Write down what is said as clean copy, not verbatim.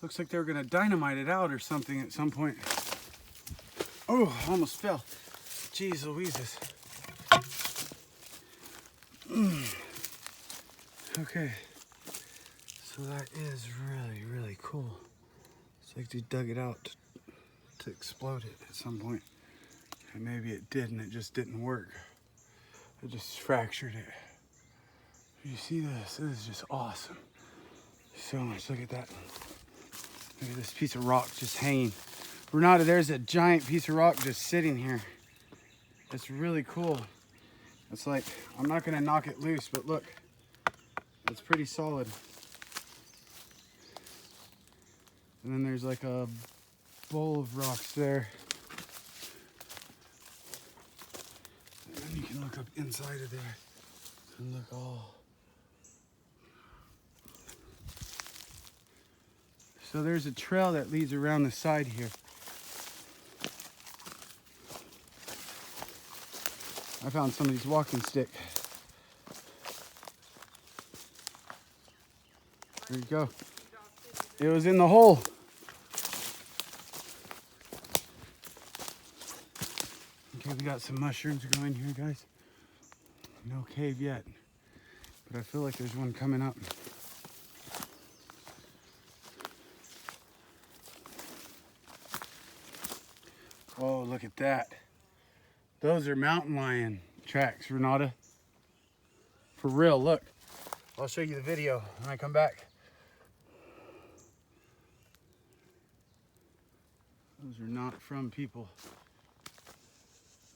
Looks like they were gonna dynamite it out or something at some point. Oh, almost fell. Jeez Louises. Okay, so that is really, really cool. It's like they dug it out to explode it at some point. And maybe it did and it just didn't work. It just fractured it. You see this? This is just awesome. So much. Look at that. Look at this piece of rock just hanging. Renata, there's a giant piece of rock just sitting here. It's really cool. It's like, I'm not gonna knock it loose, but look, it's pretty solid. And then there's like a bowl of rocks there. And then you can look up inside of there and look all. So there's a trail that leads around the side here. I found somebody's walking stick. There you go. It was in the hole. Okay, we got some mushrooms growing here, guys. No cave yet, but I feel like there's one coming up. Oh, look at that. Those are mountain lion tracks, Renata. For real, look. I'll show you the video when I come back. Those are not from people.